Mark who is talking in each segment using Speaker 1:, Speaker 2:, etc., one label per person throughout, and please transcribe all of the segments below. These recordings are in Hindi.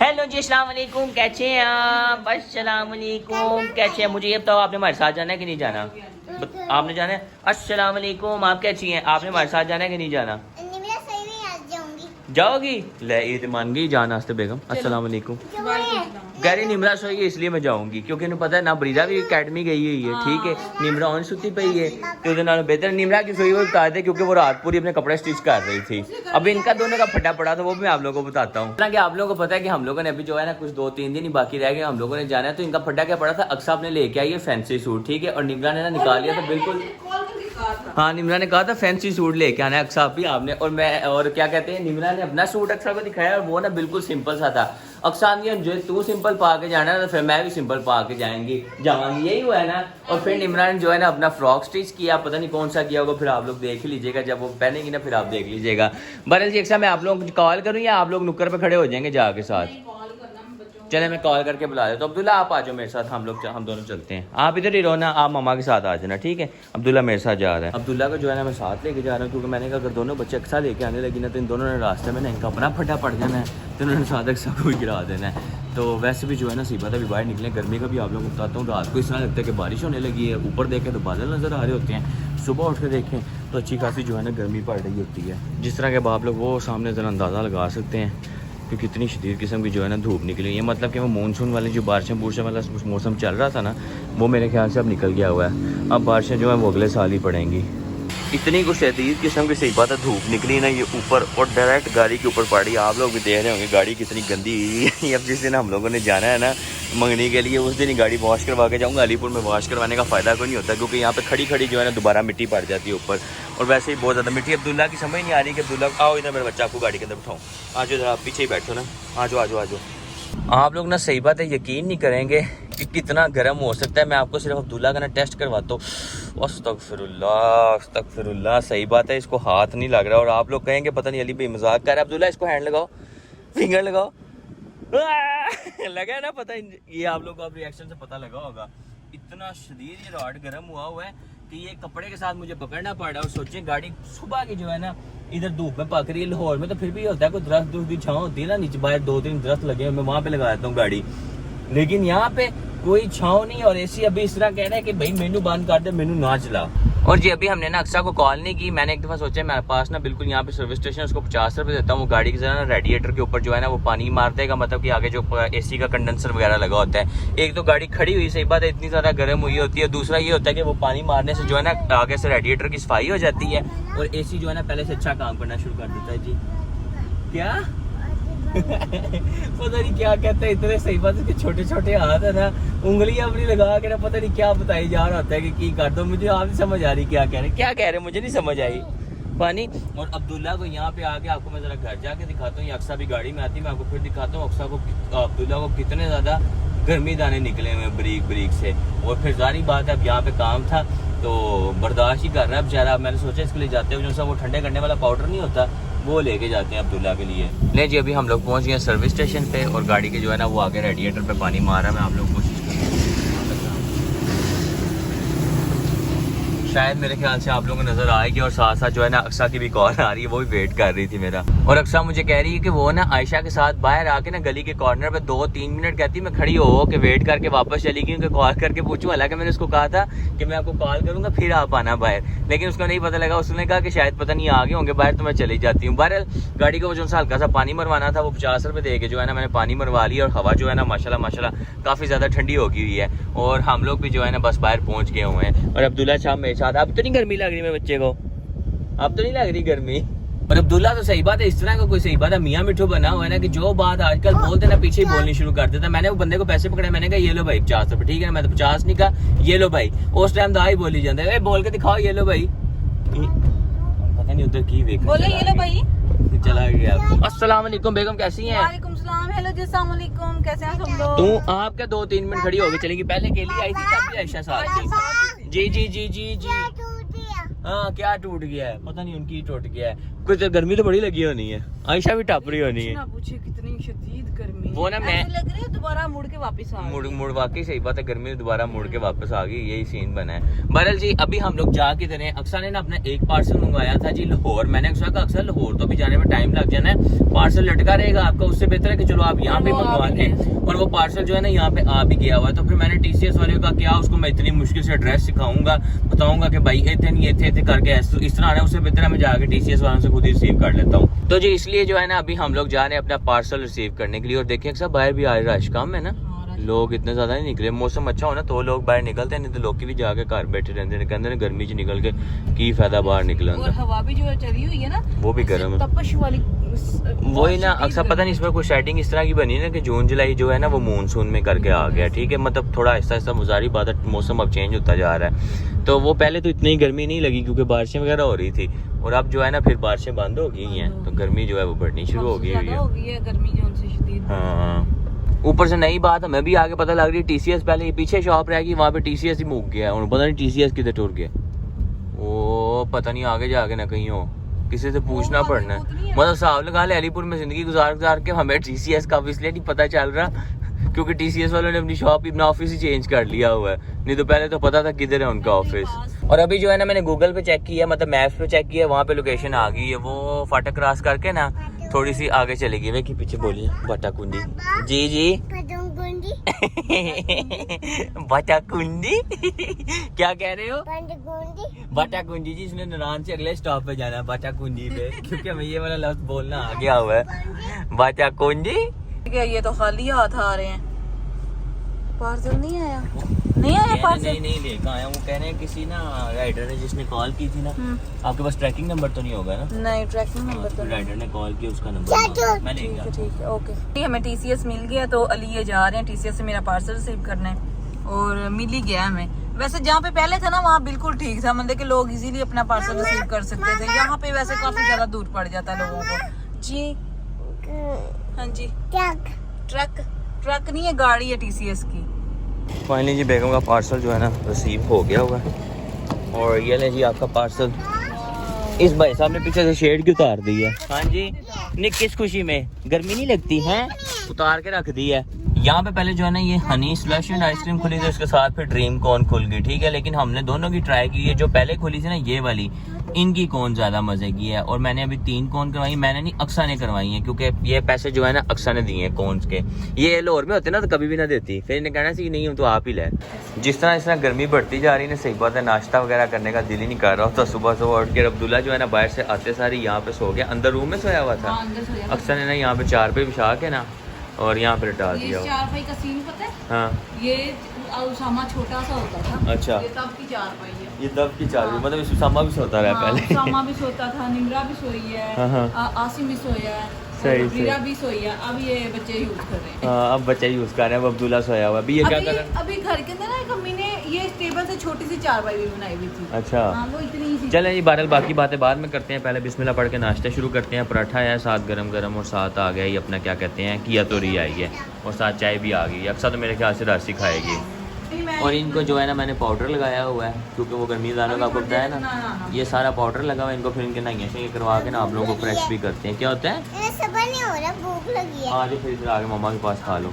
Speaker 1: हेलो जी, अस्सलाम वालेकुम। कैसे हैं आप? अस्सलाम वालेकुम। कैसे हैं? मुझे ये बताओ, आपने हमारे साथ जाना है कि नहीं जाना? आपने जाना है। अस्सलाम वालेकुम। आप कैसी हैं? आपने हमारे साथ जाना है कि नहीं जाना? जाओगी? ले ईद मान गई जान आस्ते बेगम। अस्सलाम वालेकुम। कह रही निमरा सोई है इसलिए मैं जाऊंगी, क्योंकि इन्हें पता है ना बरीदा भी अकेडमी गई हुई है। ठीक है, निमरा ऑन सुती पई है तो बेहतर निमरा की सोई वो बता दे, क्योंकि वो रात पूरी अपने कपड़े स्टिच कर रही थी। अब इनका दोनों का फटा पड़ा तो वो भी मैं आप लोगों को बताता हूँ। कि आप लोगों को पता है कि हम लोगों ने अभी जो है ना कुछ 2-3 दिन ही बाकी रह गए, हम लोगों ने जाना है। तो इनका फटा क्या पड़ा था, अक्सा ने लेके आई है फैंसी सूट। ठीक है, और निमरा ने ना निकाल लिया था बिल्कुल। हाँ, निमरा ने कहा था फैंसी सूट लेके आना है अक्सा भी आपने, और मैं और क्या कहते हैं निमरा ने अपना सूट अक्सा को दिखाया और वो ना बिल्कुल सिंपल सा था। अक्सा ने जो तू सिंपल पा के जाना है तो फिर मैं भी सिंपल पा के जाएंगी यही हुआ है ना। और फिर निमरा ने जो है ना अपना फ्रॉक स्टिच किया, पता नहीं कौन सा किया होगा, फिर आप लोग देख लीजिएगा जब वो पहनेगी ना, फिर आप देख लीजिएगा। बहरहाल जी अक्सा मैं आप लोगों को कॉल करूँ या आप लोग नुक्कर पे खड़े हो जाएंगे जाके साथ? चले मैं कॉल करके बुला देता हूँ। अब्दुल्ला आप आ जाओ मेरे साथ, हम दोनों चलते हैं। आप इधर ही रहो ना, आप मामा के साथ आ जाना। ठीक है, अब्दुल्ला मेरे साथ जा रहा है। अब्दुल्ला को जो है ना मैं साथ लेके जा रहा हूँ, क्योंकि मैंने कहा अगर दोनों बच्चे अक्सा लेके आने लगी ना तो इन दोनों ने रास्ते में ना इनका अपना फटा पड़ जाना है, तो उन्होंने साथ अक्सा को भी गिरा देना है। तो वैसे भी जो है ना सी बात अभी बाहर निकले, गर्मी का भी आप लोगों को बताता हूँ। रात को इस तरह लगता है कि बारिश होने लगी है, ऊपर देखें तो बादल नज़र आ रहे होते हैं, सुबह उठ के देखें तो अच्छी खासी जो है ना गर्मी पड़ रही होती है। जिस तरह के आप लोग वो सामने ज़रा अंदाज़ा लगा सकते हैं कि कितनी शदीद किस्म की जो है ना धूप निकली है। मतलब कि वो मानसून वाली जो बारिशें बूरशें वाला मौसम चल रहा था ना, वो मेरे ख्याल से अब निकल गया हुआ है। अब बारिशें जो है वो अगले साल ही पड़ेंगी। इतनी कुछ शदीद किस्म की सही बात है धूप निकली ना ये ऊपर, और डायरेक्ट गाड़ी के ऊपर पड़ी। आप लोग भी देख रहे होंगे गाड़ी कितनी गंदी। अब जिस दिन हम लोगों ने जाना है ना मंगनी के लिए, उस दिन ही गाड़ी वॉश करवा के जाऊँगा। अलीपुर में वॉश करवाने का फ़ायदा कोई नहीं होता, क्योंकि यहाँ पे खड़ी खड़ी जो है ना दोबारा मिट्टी पड़ जाती है ऊपर, और वैसे ही बहुत ज़्यादा मिट्टी। अब्दुल्ला की समझ नहीं आ रही कि अब्दुल्ला आओ इधर, मेरे बच्चा आपको गाड़ी के अंदर बिठाऊँ। आज इधर आप पीछे ही बैठो ना, आ जाओ। आप लोग ना सही बात है यकीन नहीं करेंगे कि कितना गर्म हो सकता है। मैं आपको सिर्फ अब्दुल्ला का ना टेस्ट करवाता हूँ। अस्तगफिरुल्लाह, सही बात है, इसको हाथ नहीं लग रहा। और आप लोग कहेंगे पता नहीं अली भाई मजाक कर रहा है। अब्दुल्ला इसको हैंड लगाओ, फिंगर लगाओ। लगा है ना पता, ये आप लोग को अब रिएक्शन से पता लगा होगा। इतना शदीद ये रॉड गर्म हुआ है कि ये कपड़े के साथ मुझे पकड़ना पड़ रहा है। और सोचिए गाड़ी सुबह की जो है ना इधर धूप में पक रही है। लाहौर में तो फिर भी होता है कोई दरख्त की छांव होती है ना, नीचे बाहर 2-3 दरख्त लगे हैं, मैं वहां पे लगा देता हूँ गाड़ी, लेकिन यहाँ पे कोई छांव नहीं। और एसी अभी इस तरह कह रहा है कि भाई मेनू बंद कर दे, मेनू ना चला। और जी अभी हमने ना अक्सा को कॉल नहीं की। मैंने एक दफ़ा सोचा मेरे पास ना बिल्कुल यहाँ पे सर्विस स्टेशन, उसको 50 रुपये देता हूँ। वो गाड़ी की जरा ना रेडिएटर के ऊपर जो है ना वो पानी मार देगा, मतलब कि आगे जो एसी का कंडेंसर वगैरह लगा होता है। एक तो गाड़ी खड़ी हुई सही बात है इतनी ज़्यादा गर्म हुई होती है, दूसरा ये होता है कि वो पानी मारने से जो है ना आगे से रेडिएटर की सफाई हो जाती है, और एसी जो है ना पहले से अच्छा काम करना शुरू कर देता है। जी क्या पता नहीं क्या कहते हैं, इतने सही बात है कि छोटे छोटे हाथ है ना, उंगलियां अपनी लगा के ना पता नहीं क्या बताई जा रहा होता है कि की कर दो। मुझे आप नहीं समझ आ रही क्या कह रहे मुझे नहीं समझ आई पानी। और अब्दुल्ला को यहाँ पे आके आपको मैं जरा घर जाके दिखाता हूँ। अक्सा भी गाड़ी में आती है, मैं आपको फिर दिखाता हूँ अक्सा को, अब्दुल्ला को कितने ज्यादा गर्मी दाने निकले हुए ब्रीक से। और फिर जारी बात है अब यहाँ पे काम था तो बर्दाश्त ही कर रहा है बेचारा। मैंने सोचा इसके लिए जाते हुए जो सा वो ठंडे करने वाला पाउडर नहीं होता वो लेके जाते हैं अब्दुल्ला के लिए। नहीं जी अभी हम लोग पहुंच गए सर्विस स्टेशन पे, और गाड़ी के जो है ना वो आगे रेडिएटर पे पानी मार रहा है। मैं आप लोग कोशिश शायद मेरे ख्याल से आप लोगों को नजर आएगी। और साथ साथ जो है ना अक्सा की भी कॉल आ रही है, वो भी वेट कर रही थी मेरा। और अक्सा मुझे कह रही है कि वो ना आयशा के साथ बाहर आके ना गली के कॉर्नर पे 2-3 मिनट कहती मैं खड़ी हो के वेट करके वापस चली गई, उनके कॉल करके पूछूं। हालांकि मैंने उसको कहा था कि मैं आपको कॉल करूंगा फिर आप आना बाहर, लेकिन उसको नहीं पता लगा। उसने कहा कि शायद पता नहीं आ गए होंगे बाहर तो मैं चली जाती हूँ। बहरहाल गाड़ी को जो हल्का सा पानी मरवाना था वो 50 रुपये दे के जो है ना मैंने पानी मरवा लिया। और हवा जो है ना माशाल्लाह काफी ज्यादा ठंडी हो गई हुई है, और हम लोग भी जो है ना बस बाहर पहुंच गए हुए हैं। और अब्दुल्ला साहब मेरे साथ। अब तो नहीं गर्मी लग रही मेरे बच्चे को, अब तो नहीं लग रही गर्मी। और अब्दुल्ला तो सही बात है, इस तरह का कोई सही बात है मियाँ मिठू बना हुआ है ना कि जो बात आजकल बोलते ना पीछे ही बोलनी शुरू कर देता। मैंने वो बंदे को पैसे पकड़े, मैंने कहा ये लो भाई 50 रुपये, ठीक है मैं तो 50 नहीं कहा ये लो भाई। उस टाइम तो आई बोली जाता है बोल के दिखाओ ये लो भाई, पता नहीं उधर की देख
Speaker 2: बोले ये लो भाई
Speaker 1: चला गया। अस्सलाम वालेकुम बेगम कैसी हैं?
Speaker 2: वालेकुम सलाम। हेलो जी अस्सलाम वालेकुम, कैसे हैं तुम लोग?
Speaker 1: तू आपके 2-3 मिनट खड़ी होगी चलेगी, पहले के लिए आई थी तब भी आयशा साथ थी। जी हाँ क्या टूट गया है पता नहीं, उनकी टूट गया है कुछ। गर्मी तो बड़ी लगी होनी है, आयशा भी टप रही होनी है।
Speaker 2: ना पूछे कितनी शदीद गर्मी
Speaker 1: वो ना मैं
Speaker 2: ऐसे लग रही है दोबारा मुड़ के वापस आ गई।
Speaker 1: मुड़ वाकई सही बात है, गर्मी में दोबारा मुड़ के वापस आ गई, यही सीन बना है। बहरहाल जी अभी हम लोग जा किधर हैं। अक्सा ने ना अपना एक पार्सल मंगवाया था जी लाहौर। मैंने अक्सा कहा अक्सर लाहौर तो भी जाने में टाइम लग जाना है, पार्सल लटका रहेगा आपका, उससे बेहतर है कि चलो आप यहाँ पे मंगवा लें। और वो पार्सल जो है ना यहाँ पे आ भी गया हुआ है। तो फिर मैंने TCS वाले का क्या, उसको मैं इतनी मुश्किल से एड्रेस सिखाऊंगा, बताऊंगा कि भाई इतने नहीं इतने करके इस तरह आना है, उससे बेहतर है मैं जाके TCS वालों से खुद ही रिसीव कर लेता हूँ। तो जी इसलिए जो है ना अभी हम लोग जा रहे हैं अपना पार्सल रिसीव करने के लिए। और देखिए अक्सर बाहर भी आज रश कम है ना, लोग इतने ज्यादा नहीं निकले। मौसम अच्छा हो ना तो लोग बाहर निकलते हैं, नहीं तो लोग भी जाके घर बैठे रहते हैं, कहते हैं गर्मी च निकल के की फायदा बाहर निकलने
Speaker 2: और हवा भी जो चली हुई है ना
Speaker 1: वो भी गर्म है,
Speaker 2: तपश वाली।
Speaker 1: वही ना अक्सर पता नहीं इसमें कोई सेटिंग इस तरह की बनी ना कि जून जुलाई जो है ना वो मानसून में करके आ गया, ठीक है। मतलब थोड़ा आहिस्ता आहिस्ता मुजारी बात है, मौसम अब चेंज होता जा रहा है। तो वो पहले तो इतनी गर्मी नहीं लगी क्योंकि बारिशें वगैरह हो रही थी, और अब जो है ना फिर बारिशें बंद हो गई हैं तो गर्मी जो है वो बढ़नी शुरू हो गई है।
Speaker 2: गर्मी जो उनसे शदीद।
Speaker 1: हाँ ऊपर से नई बात हमें भी आगे पता लग रही है, TCS पहले पीछे शॉप रहेगी वहाँ पे TCS ही मुक गया है, और पता नहीं TCS किधर टूट गया, वो पता नहीं आगे जाके ना कहीं हो, किसी से पूछना पड़ना है। मतलब हिसाब लगा ले अलीपुर में जिंदगी गुजार के हमें TCS का इसलिए नहीं पता चल रहा क्योंकि TCS वालों ने अपनी शॉप अपना ऑफिस ही चेंज कर लिया हुआ है, नहीं तो पहले तो पता था किधर है उनका ऑफिस। और अभी जो है ना मैंने गूगल पे चेक किया, मतलब मैप्स पे चेक किया, वहाँ पे लोकेशन आ गई है, वो फाटक क्रॉस करके ना थोड़ी सी आगे चली गई। वे की पीछे बोलिए बाटा कुंडी। जी जी बाटा कुंडी क्या कह रहे हो? बाटा कुंडी जी, इसने नारायण से अगले स्टॉप पे जाना है बाटा कुंडी पे, क्योंकि हमें ये वाला लफ्ज बोलना आ गया हुआ है बाटा कुंडी।
Speaker 2: क्या ये तो खाली हाथ आ रहे हैं, पार्सल नहीं आया? नहीं आया पार्सल?
Speaker 1: नहीं लेकर आया, वो कह रहे हैं किसी ना राइडर ने जिसने कॉल की थी ना, आपके पास ट्रैकिंग नंबर तो नहीं होगा ना?
Speaker 2: नहीं ट्रैकिंग नंबर तो
Speaker 1: राइडर ने कॉल किया, उसका नंबर मैं ले गया।
Speaker 2: ठीक है ओके। हमें TCS मिल गया तो अली ये जा रहे हैं TCS से मेरा पार्सल रिसीव करना है, और मिल ही गया हमें। वैसे जहाँ पे पहले था ना वहाँ बिल्कुल ठीक था, मतलब कि लोग इजीली अपना पार्सल रिसीव कर सकते थे। यहाँ पे वैसे काफी ज्यादा दूर पड़ जाता है लोगों को। जी हाँ जी ट्रक नहीं है, गाड़ी है TCS की।
Speaker 1: फाइनली जी बेगम का पार्सल जो है ना रिसीव हो गया हुआ है, और ये ले जी आपका पार्सल। इस भाई साहब ने पीछे से शेड की उतार दी है। हाँ जी नहीं किस खुशी में, गर्मी नहीं लगती है, उतार के रख दी है। यहाँ पे पहले जो है ना ये हनी स्लश एंड आइसक्रीम खुली थी, उसके साथ फिर ड्रीम कॉर्न खुल गई, ठीक है। लेकिन हमने दोनों की ट्राई की है, जो पहले खुली थी ना ये वाली, इनकी कौन ज्यादा मजे की है। और मैंने अभी 3 कौन करवाई, मैंने नहीं अक्सा ने करवाई है, क्योंकि ये पैसे जो है ना अक्सा ने दिए हैं कौन के। ये लाहौर में होते ना तो कभी भी ना देती, फिर इन्हें कहना चाहिए नहीं हम तो आप ही ले। जिस तरह गर्मी बढ़ती जा रही है, सही बात है नाश्ता वगैरह करने का दिल ही नहीं कर रहा था। सुबह उठ के अब्दुल्ला जो है ना बाहर से आते सारी यहाँ पे सो गया, अंदर रूम में सोया हुआ था। अक्सा ने ना यहाँ पे 4 पे बिछा के ना और यहाँ पे डाल दिया।
Speaker 2: ये 4 पाई का सीन पता है?
Speaker 1: हाँ
Speaker 2: ये उसामा छोटा सा होता था।
Speaker 1: अच्छा
Speaker 2: ये तब की 4 पाई है।
Speaker 1: ये तब की 4 मतलब इसमें उसामा भी सोता रहा पहले।
Speaker 2: उसामा भी सोता था, निमरा भी सोई है, आसिम भी सोया है,
Speaker 1: सही
Speaker 2: भी सोई है। अब ये बच्चे यूज कर रहे हैं।
Speaker 1: हाँ अब बच्चे यूज कर रहे हैं। अब अब्दुल्ला सोया हुआ अभी ये क्या कर रहा है?
Speaker 2: अभी घर के अंदर ना एक अम्मी ने ये टेबल से छोटी सी 4 पाई भी बनाई हुई थी।
Speaker 1: अच्छा
Speaker 2: वो इतनी सी।
Speaker 1: चलें जी बहरहाल बाकी बातें बाद में करते हैं, पहले बिस्मिल्लाह पढ़ के नाश्ता शुरू करते हैं। पराठा है साथ गरम गरम, और साथ आ गया ये अपना क्या कहते हैं किया तोरी आई है, और साथ चाय भी आ गई। अक्सर तो मेरे ख्याल से राशि खाएगी। और इनको जो है ना मैंने पाउडर लगाया हुआ है, क्योंकि वो गर्मी दानों का कुर्ता है ना, ये सारा पाउडर लगा हुआ है इनको। फिर इनके नहाइयाँ से करवा के ना आप लोगों को फ्रेश भी करते हैं। क्या होता है भूख लगी है, आज फिर इधर आगे मम्मा के पास खा लो।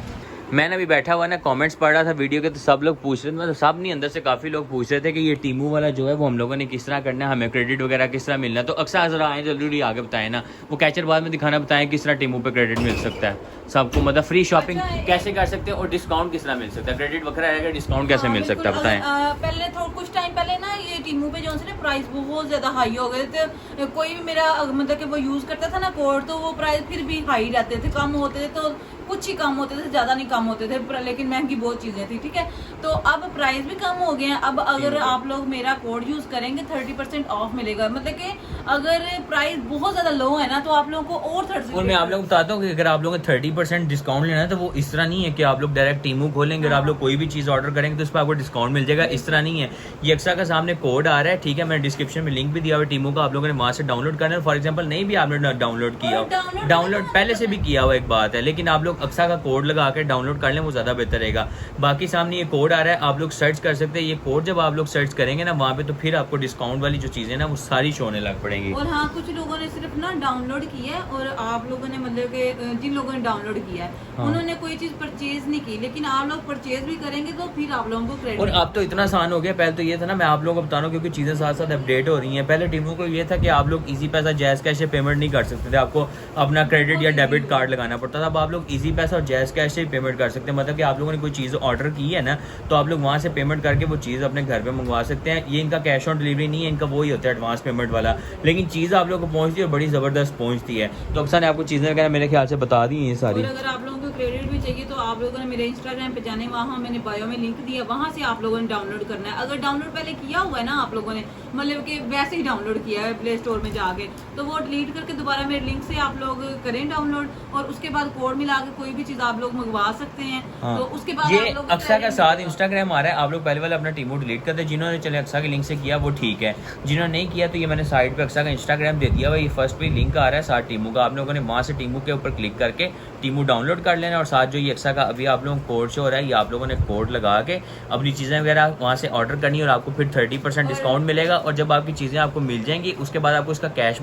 Speaker 1: मैंने अभी बैठा हुआ ना कमेंट्स पढ़ रहा था वीडियो के, तो सब लोग पूछ रहे थे, मतलब सब नहीं अंदर से काफ़ी लोग पूछ रहे थे कि ये टीमू वाला जो है वो हम लोगों ने किस तरह करना है, हमें क्रेडिट वगैरह किस तरह मिलना है। तो अक्सर ज़रा आए जरूरी आगे बताएं ना, वो कैचर बाद में दिखाना बताएं किस तरह टीमू पे क्रेडिट मिल सकता है सबको, मतलब फ्री शॉपिंग कैसे कर सकते हैं और डिस्काउंट किस तरह मिल सकता है। क्रेडिट वगैरह रहेगा, डिस्काउंट कैसे मिल सकता है बताएं।
Speaker 2: पहले कुछ टाइम पहले ना ये टीमू पे जो है प्राइस बहुत ज्यादा हाई हो गए थे। कोई भी मेरा मतलब कि वो यूज करता था ना कोड, तो वो प्राइस फिर भी हाई रहते थे, कम होते थे तो कुछ ही कम होते थे, ज्यादा नहीं कम होते थे, लेकिन महंगी बहुत चीजें थी, ठीक है। तो अब प्राइस भी कम हो गए हैं। अब अगर आप लोग मेरा कोड यूज करेंगे 30% ऑफ मिलेगा। मतलब कि अगर प्राइस बहुत ज्यादा लो है ना तो आप लोगों को और 30%।
Speaker 1: और मैं आप लोगों को बताता हूँ कि अगर आप लोगों को 30% डिस्काउंट लेना है तो वो इस तरह नहीं है कि आप लोग डायरेक्ट टीमू खोलेंगे और आप लोग कोई भी चीज़ ऑर्डर करेंगे तो उस पर आपको डिस्काउंट मिल जाएगा, इस तरह नहीं है। ये अक्सा का सामने कोड आ रहा है, ठीक है, मैंने डिस्क्रिप्शन में लिंक भी दिया हुआ है टीमू का, आप लोगों ने वहाँ से डाउनलोड करना है। फॉर एग्जाम्पल नहीं भी आपने डाउनलोड किया, डाउनलोड पहले से भी किया हुआ एक बात है, लेकिन आप लोग अक्सा का कोड लगा के डाउनलोड कर लें, वो ज़्यादा बेहतर रहेगा। बाकी सामने ये कोड आ रहा है, आप लोग सर्च कर सकते हैं। ये कोड जब आप लोग सर्च करेंगे ना वहाँ पे, तो फिर आपको डिस्काउंट वाली जो चीज़ें ना वो सारी शो होने लग पड़ेंगी।
Speaker 2: और हाँ, कुछ लोगों ने सिर्फ ना डाउनलोड किया है, और आप लोगों ने मतलब कि जिन लोगों ने डाउनलोड किया है उन्होंने कोई चीज़ परचेज नहीं की, लेकिन आप लोग परचेज भी करेंगे तो फिर आप लोगों को क्रेडिट।
Speaker 1: और अब तो इतना आसान हो गया, पहले तो ये था ना, मैं आप लोगों को बता रहा हूँ क्योंकि चीज़ें साथ साथ अपडेट हो रही हैं। पहले टीमों को ये था कि आप लोग इजी पैसा जैज़ कैश से पेमेंट नहीं कर सकते थे, आपको अपना क्रेडिट या डेबिट कार्ड लगाना पड़ता था। अब आप लोग इजी पैसा और जैज़ कैश से ही पेमेंट कर सकते हैं। मतलब कि आप लोगों ने कोई चीज़ ऑर्डर की है ना, तो आप लोग वहाँ से पेमेंट करके वो चीज़ अपने घर पे मंगवा सकते हैं। ये इनका कैश ऑन डिलीवरी नहीं है, इनका वही होता है एडवांस पेमेंट वाला, लेकिन चीज़ आप लोग को पहुँचती है और बड़ी ज़बरदस्त पहुँचती है। तो अक्सर ने आपको चीज़ें वगैरह मेरे ख्याल से बता दी हैं सारी।
Speaker 2: और अगर आप लोगों को क्रेडिट भी चाहिए तो आप लोगों ने मेरे इंस्टाग्राम पे जाने, वहाँ मैंने बायो में लिंक दिया, वहाँ से आप लोगों ने डाउनलोड करना है। अगर डाउनलोड पहले किया हुआ है ना आप लोगों ने, मतलब कि वैसे ही डाउनलोड किया है प्ले स्टोर में जाके, तो वो डिलीट करके दोबारा मेरे लिंक से आप लोग करें डाउनलोड, और उसके बाद कोड मिला के कोई भी चीज़ आप लोग मंगवा सकते हैं।
Speaker 1: हाँ।
Speaker 2: तो उसके बाद
Speaker 1: ये
Speaker 2: आप लोग
Speaker 1: अक्सा का साथ इंस्टाग्राम आ रहा है, आप लोग पहले वाला अपना टीमो डिलीट करते हैं। जिन्होंने चले अक्सा के लिंक से किया वो ठीक है, जिन्होंने नहीं किया तो ये मैंने साइड पे अक्सा का इंस्टाग्राम दे दिया हुआ, ये फर्स्ट पे लिंक आ रहा है साथ टीमो का। आप लोगों ने वहाँ से टीमो के ऊपर क्लिक करके टीमो डाउनलोड कर लेना, और साथ जो ये अक्सा का अभी आप लोगों को कोड शो हो रहा है, ये आप लोगों ने कोड लगा के अपनी चीज़ें वगैरह वहाँ से ऑर्डर करनी है, और आपको फिर 30% डिस्काउंट मिलेगा। और जब आपकी चीज़ें आपको मिल जाएंगी उसके बाद आपको इसका कैश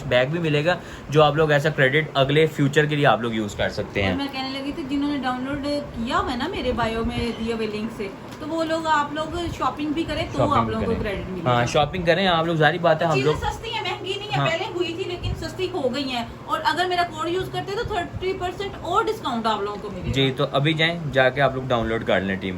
Speaker 1: बैक भी मिलेगा, जो आप लोग ऐसा क्रेडिट अगले फ्यूचर के लिए आप लोग यूज़ कर सकते हैं।
Speaker 2: मैं कहने लगी थी जिन्होंने डाउनलोड किया हुआ है ना मेरे बायो में दिए हुए लिंक से, तो वो लोग आप लोग शॉपिंग भी करें तो आप लोगों को क्रेडिट मिलेगा।
Speaker 1: हाँ, शॉपिंग करें आप लोग, जारी बात है हम
Speaker 2: चीजें
Speaker 1: लोग।
Speaker 2: सस्ती है, महंगी नहीं है।
Speaker 1: हाँ।
Speaker 2: पहले हुई थी लेकिन सस्ती हो गई है, और अगर मेरा कोड यूज करते तो 30% और डिस्काउंट आप लोगों को मिलेगा।
Speaker 1: जी, तो अभी जाएं, जाके आप लोग डाउनलोड कर लें टीम।